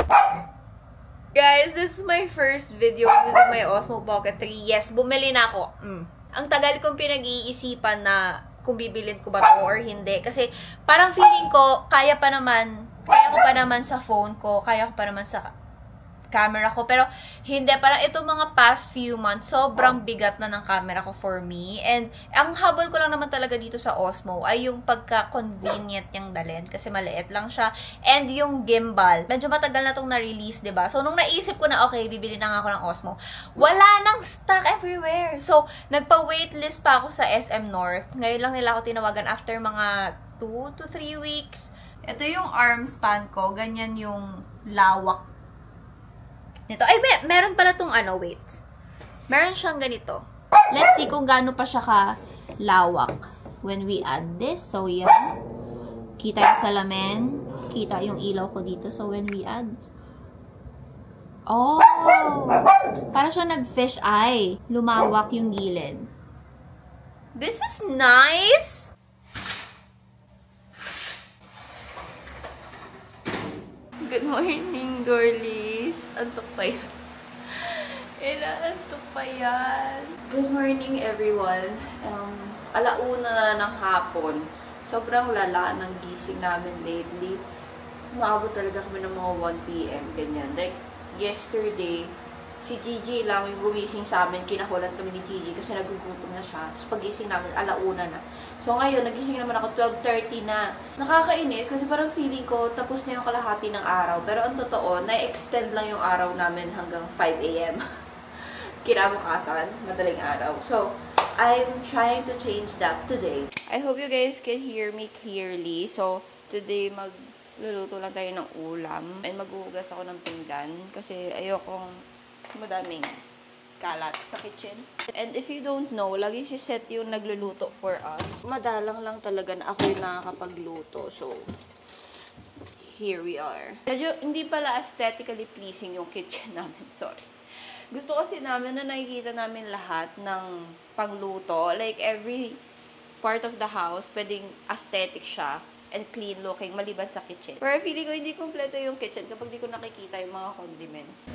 Guys, this is my first video using my Osmo Pocket 3. Yes, bumili na ako. Ang tagal kong pinag-iisipan na kung bibilin ko ba to or hindi. Kasi parang feeling ko, kaya ko pa naman sa phone ko, kaya ko pa naman sa camera ko. Pero hindi, parang itong mga past few months, sobrang bigat na ng camera ko for me. And ang habol ko lang naman talaga dito sa Osmo ay yung pagka-convenient niyang dalhin. Kasi maliit lang siya. And yung gimbal, medyo matagal na itong na-release, diba? So, nung naisip ko na, okay, bibili na nga ako ng Osmo, wala nang stock everywhere. So, nagpa-waitlist pa ako sa SM North. Ngayon lang nila ako tinawagan after mga 2 to 3 weeks. Ito yung arm span ko. Ganyan yung lawak nito. Ay, meron pala tong wait. Meron siyang ganito. Let's see kung gaano pa siya ka-lawak when we add this. So, yan. Kita yung salamin. Kita yung ilaw ko dito. So, when we add. Oh! Para siya nag-fish eye. Lumawak yung gilid. This is nice! Good morning, girlies. Antok pa yan. Inaantok pa yan. Good morning, everyone. Alauna na ng hapon. Sobrang lala ng gising namin lately. Umaabot talaga kami ng mga 1 PM, ganyan. Like, yesterday, si Gigi lang yung gumising sa amin. Kinahulan kami ni Gigi kasi nagugutom na siya. Tapos pagising namin, alauna na. So ngayon, nagising naman ako 12:30 na. Nakakainis kasi parang feeling ko tapos na yung kalahati ng araw. Pero ang totoo, na-extend lang yung araw namin hanggang 5 AM. Kinabukasan, madaling araw. So, I'm trying to change that today. I hope you guys can hear me clearly. So, today magluluto lang tayo ng ulam. And maghuhugas ako ng pinggan kasi ayokong madaming kalat sa kitchen. And if you don't know, laging si Seth yung nagluluto for us. Madalang lang talaga na ako yung nakakapagluto. So, here we are. Medyo hindi pala aesthetically pleasing yung kitchen namin. Sorry. Gusto kasi namin na nakikita namin lahat ng pangluto. Like, every part of the house, pwedeng aesthetic siya and clean looking, maliban sa kitchen. Pero feeling ko hindi kompleto yung kitchen kapag di ko nakikita yung mga condiments.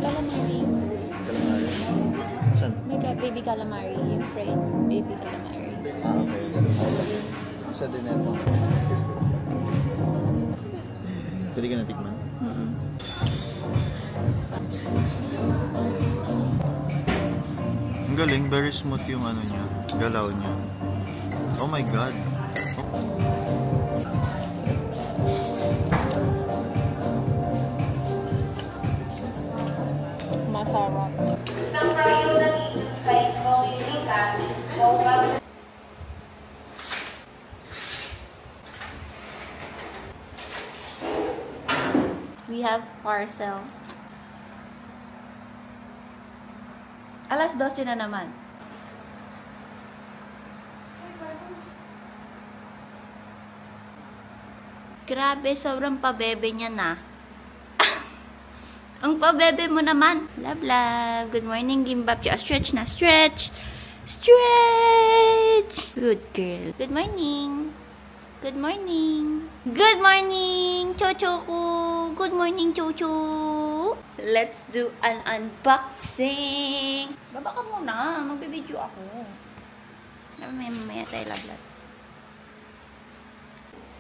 Calamari. Calamari? Saan? May baby calamari. Yung fried baby calamari. Ah, okay. Isa din ito. Pwede ka natikman? Ang galing. Very smooth yung ano niya. Galaw niya. Oh my God. Masarap. We have parcels. Alas 12 na naman. Grabe, sobrang pabebe niya na. Ang pabebe mo naman. Love, love. Good morning, Gimbap. Stretch na, stretch. Stretch. Good girl. Good morning. Good morning. Good morning, Chocho ko. Good morning, Chocho. Let's do an unboxing. Baba ka muna. Magbibideo ako. Mamaya tayo laglat.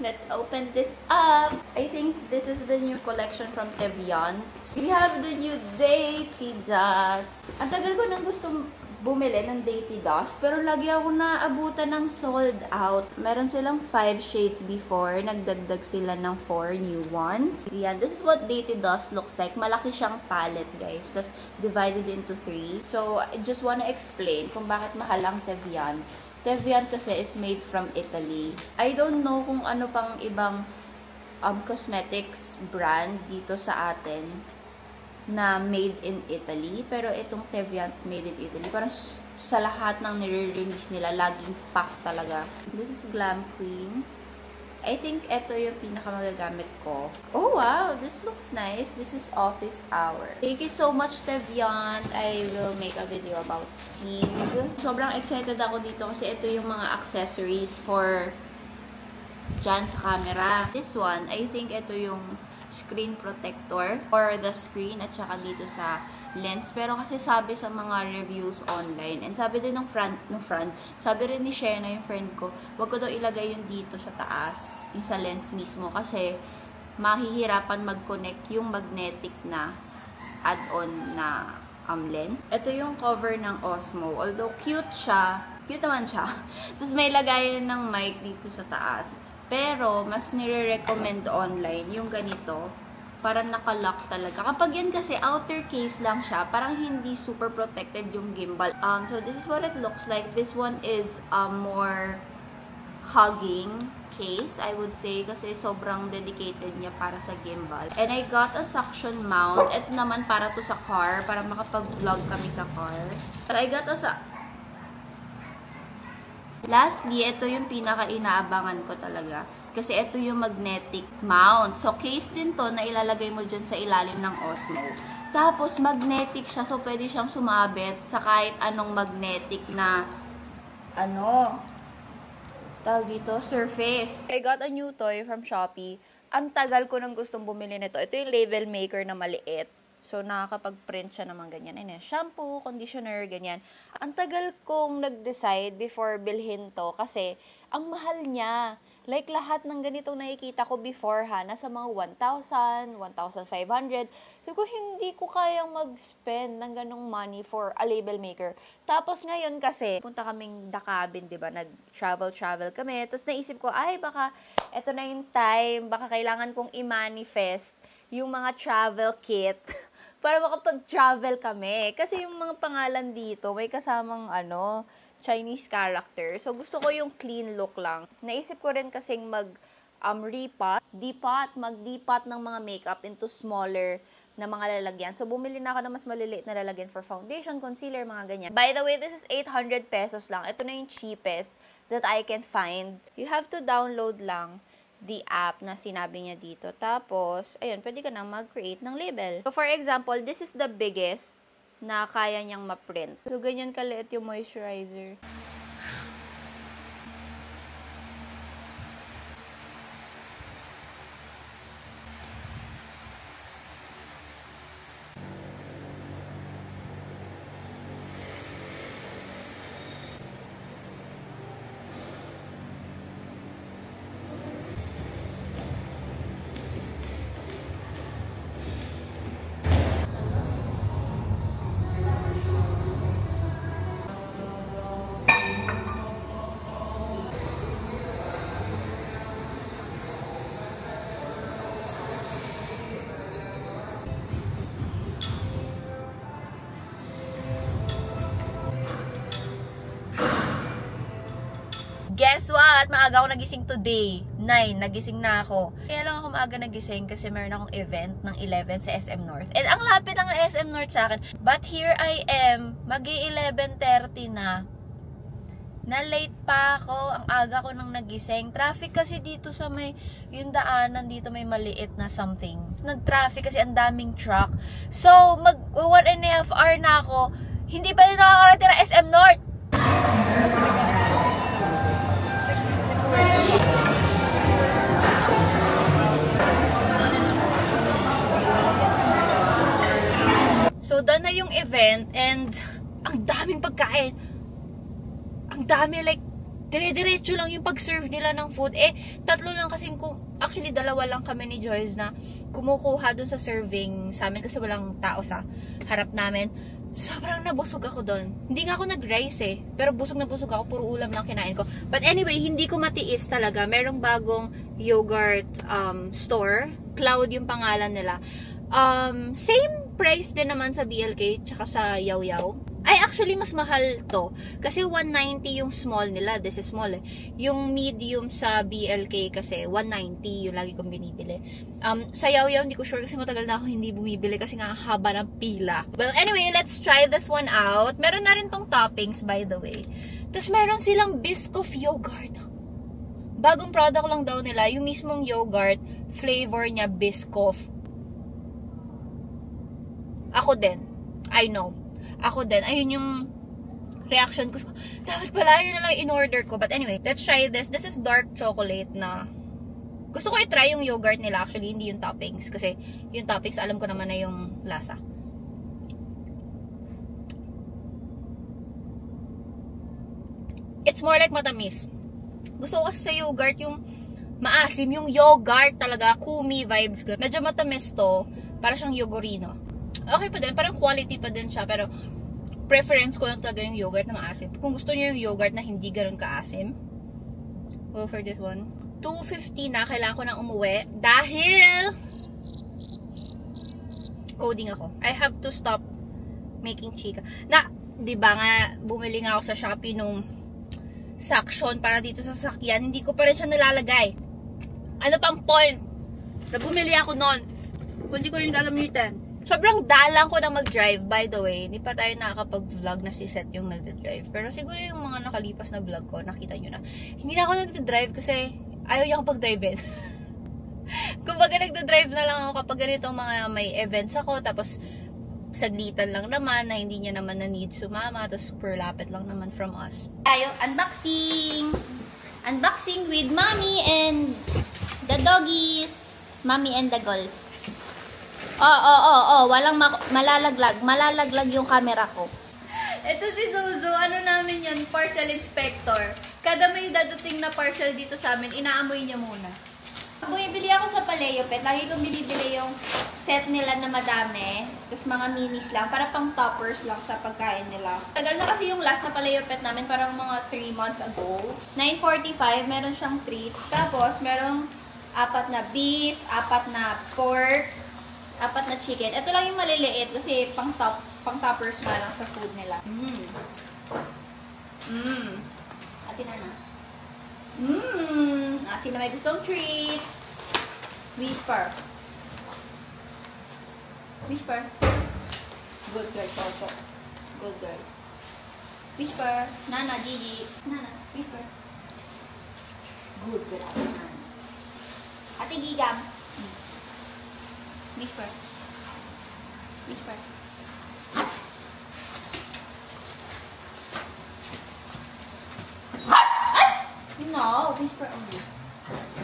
Let's open this up. I think this is the new collection from Tevian. We have the new Dainty Dust. Ang tagal ko nang gustong bumili ng Dainty Dust, pero lagi ako naabutan ng sold out. Meron silang 5 shades before. Nagdagdag sila ng 4 new ones. Yan, this is what Dainty Dust looks like. Malaki siyang palette, guys. Tapos divided into 3. So, I just wanna explain kung bakit mahal ang Tevian. Tevian kasi is made from Italy. I don't know kung ano pang ibang cosmetics brand dito sa atin na made in Italy. Pero itong Tevian made in Italy. Parang sa lahat ng nire-release nila, laging pack talaga. This is Glam Queen. I think ito yung pinakamagagamit ko. Oh wow, this looks nice. This is office hour. Thank you so much, Tevian. I will make a video about these. Sobrang excited ako dito kasi ito yung mga accessories for dyan sa camera. This one, I think ito yung screen protector for the screen at saka dito sa lens. Pero kasi sabi sa mga reviews online, and sabi din ng front, sabi rin ni Shena, yung friend ko, wag ko daw ilagay yung dito sa taas, yung sa lens mismo, kasi mahihirapan mag-connect yung magnetic na add-on na lens. Ito yung cover ng Osmo. Although cute siya, cute naman siya. Tapos may lagayan ng mic dito sa taas. Pero, mas nire-recommend online yung ganito. Parang naka-lock talaga. Kapag yan kasi outer case lang siya, parang hindi super protected yung gimbal. So, this is what it looks like. This one is more hugging case, I would say. Kasi sobrang dedicated niya para sa gimbal. And I got a suction mount. Ito naman para to sa car. Para makapag-vlog kami sa car. But I got a Lastly, ito yung pinaka-inaabangan ko talaga. Kasi ito yung magnetic mount. So, case din to na ilalagay mo dyan sa ilalim ng Osmo. Tapos, magnetic siya. So, pwede siyang sumabit sa kahit anong magnetic na, tawag dito, surface. I got a new toy from Shopee. Ang tagal ko nang gustong bumili nito. Ito yung label maker na maliit. So, nakakapag-print siya naman ganyan. Ayun, shampoo, conditioner, ganyan. Ang tagal kong nag-decide before bilhin to kasi ang mahal niya. Like, lahat ng ganitong nakikita ko before nasa mga 1,000, 1,500. So, kung hindi ko kayang mag-spend ng ganong money for a label maker. Tapos ngayon kasi, punta kaming Dakabin, diba? Nag-travel kami. Tapos naisip ko, ay, baka eto na yung time. Baka kailangan kong i-manifest yung mga travel kit. Para makapag-travel kami. Kasi yung mga pangalan dito, may kasamang Chinese character. So, gusto ko yung clean look lang. Naisip ko rin kasing mag-depot ng mga makeup into smaller na mga lalagyan. So, bumili na ako ng mas maliliit na lalagyan for foundation, concealer, mga ganyan. By the way, this is 800 pesos lang. Ito na yung cheapest that I can find. You have to download lang the app na sinabi niya dito. Tapos, ayun, pwede ka na mag-create ng label. So, for example, this is the biggest na kaya niyang ma-print. So, ganyan kaliit yung moisturizer. Guess what? Maaga ako nagising today. 9, nagising na ako. Kaya lang ako maaga nagising kasi meron akong event ng 11 sa SM North. And ang lapit ng SM North sa akin. But here I am, mag-11:30 na. Na-late pa ako. Ang aga ko nang nagising. Traffic kasi dito sa may, yung daanan dito may maliit na something. Nag-traffic kasi ang daming truck. So, mag 1.5 hour na ako. Hindi pa rin nakakarating ng SM North. So, done na yung event and ang daming pagkain. Ang dami, like, dire-diretso lang yung pag-serve nila ng food. Tatlo lang kasi, actually, dalawa lang kami ni Joyce na kumukuha dun sa serving sa amin kasi walang tao sa harap namin. Sobrang nabusog ako dun. Hindi nga ako nag-rice pero busog na busog ako. Puro ulam lang kinain ko. But anyway, hindi ko matiis talaga. Merong bagong yogurt store. Cloud yung pangalan nila. Same price din naman sa BLK tsaka sa Yaw Yaw. Ay, actually, mas mahal to. Kasi 190 yung small nila. This is small Yung medium sa BLK kasi 190 yung lagi kong binibili. Sa Yaw Yaw, hindi ko sure kasi matagal na ako hindi bumibili kasi nga haba ng pila. Well, anyway, let's try this one out. Meron na rin tong toppings, by the way. Tapos meron silang Biscoff yogurt. Bagong product lang daw nila. Yung mismong yogurt, flavor niya Biscoff. Ako din. I know. Ako din. Ayun yung reaction ko. Dapat pala yun na lang in-order ko. But anyway, let's try this. This is dark chocolate na gusto ko i-try yung yogurt nila actually, hindi yung toppings. Kasi yung toppings, alam ko naman na yung lasa. It's more like matamis. Gusto ko kasi sa yogurt yung maasim. Yung yogurt talaga, kumi vibes. Medyo matamis to. Para siyang yogurino. Okay pa din, parang quality pa din siya, pero preference ko lang talaga yung yogurt na maasim. Kung gusto niyo yung yogurt na hindi ganoon kaasim, go for this one. 2:50 na, kailangan ko nang umuwi dahil coding ako. I have to stop making chika. Na, 'di ba nga bumili nga ako sa Shopee nung suction para dito sa sasakyan, hindi ko pa rin siya nalalagay. Ano pang point? Na bumili ako noon. Kung hindi ko rin gagamitin. Sobrang dalang ko na mag-drive, by the way. Hindi pa tayo nakakapag-vlog na si Seth yung nagde-drive. Pero siguro yung mga nakalipas na vlog ko, nakita nyo na. Hindi na ako nagde-drive kasi ayaw niya akong pag-drive-in. Kumbaga nagde-drive na lang ako kapag ganito mga may events ako. Tapos saglitan lang naman na hindi niya naman na need sumama. Tapos super lapit lang naman from us. Tayo, unboxing! Unboxing with mommy and the doggies. Mommy and the girls. Walang malalaglag. Malalaglag yung camera ko. Ito si Zuzu, ano namin yan, parcel inspector. Kada may dadating na parcel dito sa amin, inaamoy niya muna. Bumibili ako sa Paleo Pet. Lagi kong binibili yung set nila na madami. Tapos mga minis lang, para pang toppers lang sa pagkain nila. Tagal na kasi yung last na Paleo Pet namin, parang mga 3 months ago. 9.45, meron siyang treats. Tapos, merong 4 na beef, 4 na pork, 4 na chicken. Ito lang yung maliliit kasi pang toppers nga lang sa food nila. Atin na. Sino may gustong treats? Whisper. Whisper. Good girl, Toto. Good girl. Whisper. Nana, Gigi. Nana, whisper. Good girl, Nana. Ate Gigam. Whisper. Whisper. No, whisper only.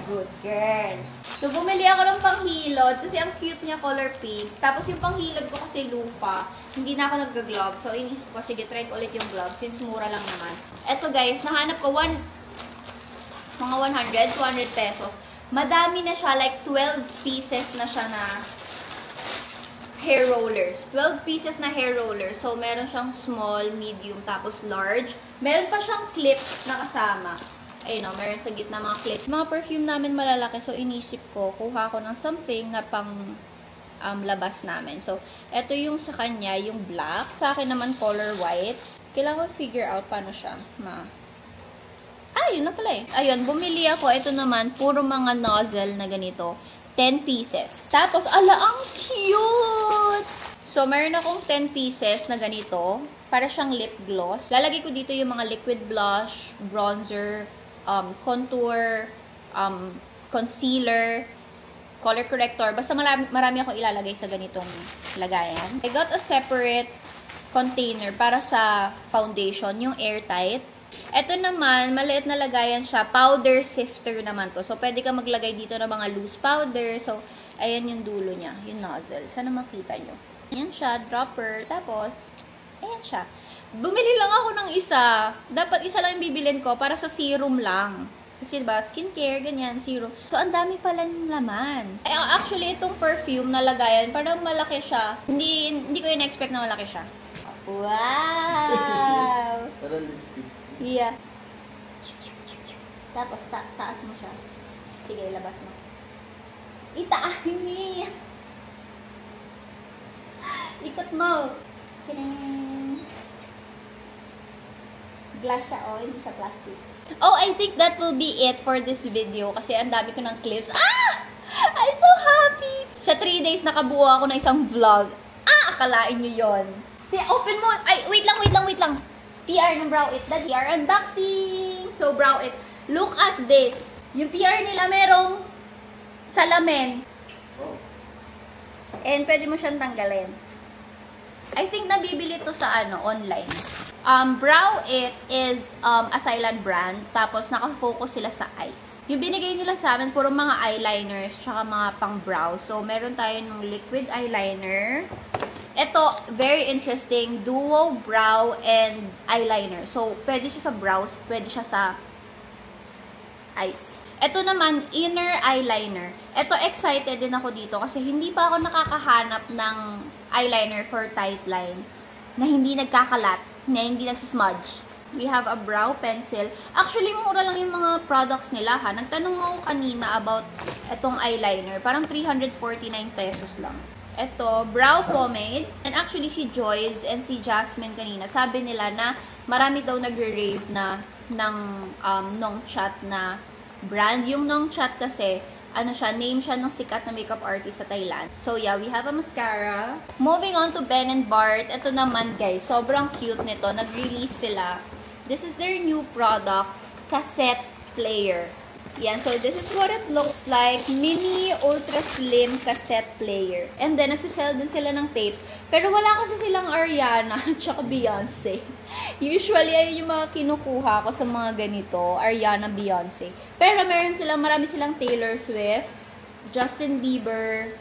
Good girl. So, bumili ako ng panghilod kasi ang cute niya, color pink. Tapos yung panghilod ko kasi lupa. Hindi na ako nag-glove. So, inisip ko, sige, try ko ulit yung glove since mura lang naman. Eto guys, nahanap ko mga 100, 200 pesos. Madami na siya, like 12 pieces na siya na hair rollers. 12 pieces na hair rollers. So, meron siyang small, medium, tapos large. Meron pa siyang clips na kasama. Ayun o, meron sa gitna mga clips. Mga perfume namin malalaki. So, inisip ko, kuha ko ng something na pang labas namin. So, ito yung sa kanya, yung black. Sa akin naman, color white. Kailangan ko figure out paano siya yun na pala eh. Ayun, bumili ako. Ito naman, puro mga nozzle na ganito. 10 pieces. Tapos, ang cute! So, meron akong 10 pieces na ganito. Para siyang lip gloss. Lalagay ko dito yung mga liquid blush, bronzer, contour, concealer, color corrector. Basta marami akong ilalagay sa ganitong lagayan. I got a separate container para sa foundation, yung airtight. Ito naman, maliit na lagayan siya. Powder sifter naman to. So, pwede ka maglagay dito ng mga loose powder. So, ayan yung dulo niya. Yung nozzle. Sana makita nyo. Ayan siya, dropper. Tapos, ayan siya. Bumili lang ako ng isa. Dapat isa lang yung bibilin ko para sa serum lang. Kasi diba, skincare, ganyan, serum. So, ang dami pala ng laman. Actually, itong perfume na lagayan, parang malaki siya. Hindi ko yung expect na malaki siya. Wow! Parang lipstick. Yeah. Tapos, taas mo siya. Sige, ilabas mo. Hindi. Ikot mo. Kidding. Glass siya, oh, hindi sa plastic. Oh, I think that will be it for this video kasi ang dami ko ng clips. Ah! I'm so happy! Sa 3 days, nakabuo ako ng isang vlog. Ah! Akalain nyo yun. Open mo. Ay, wait lang. PR ng Brow It. That PR unboxing. So, Brow It. Look at this. Yung PR nila merong salamin. And pwede mo siyang tanggalin. I think nabibili to sa online. Brow It is a Thailand brand. Tapos nakafocus sila sa eyes. Yung binigay nila sa amin, puro mga eyeliners tsaka mga pang brow. So, meron tayo ng liquid eyeliner. Ito, very interesting. Duo brow and eyeliner. So, pwede siya sa brows, pwede siya sa eyes. Ito naman, inner eyeliner. Ito, excited din ako dito kasi hindi pa ako nakakahanap ng eyeliner for tight line na hindi nagkakalat, na hindi nagsismudge. We have a brow pencil. Actually, mura lang yung mga products nila, ha. Nagtanong ako kanina about itong eyeliner. Parang 349 pesos lang. Ito, brow pomade. And actually, si Joyce and si Jasmine kanina, sabi nila na marami daw nagre-rave na ng Nongchat na brand. Yung Nongchat kasi, name siya ng sikat na makeup artist sa Thailand. So, yeah, we have a mascara. Moving on to Ben & Bart. Ito naman, guys, sobrang cute nito. Nag-release sila. This is their new product, cassette player. Yan, so this is what it looks like. Mini ultra slim cassette player. And then, nagsisell din sila ng tapes. Pero wala kasi silang Ariana tsaka Beyonce. Usually, ayun yung mga kinukuha ko sa mga ganito. Ariana, Beyonce. Pero meron silang, marami silang Taylor Swift, Justin Bieber,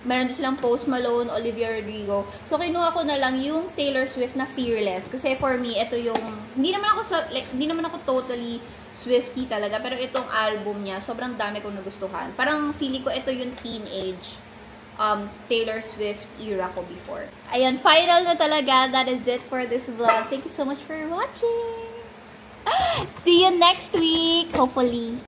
meron din silang Post Malone, Olivia Rodrigo. So, kinuha ko na lang yung Taylor Swift na Fearless. Kasi for me, ito yung, hindi naman ako totally Swiftie talaga. Pero itong album niya, sobrang dami kong nagustuhan. Parang feeling ko ito yung teenage Taylor Swift era ko before. Ayan, final na talaga. That is it for this vlog. Thank you so much for watching. See you next week, hopefully.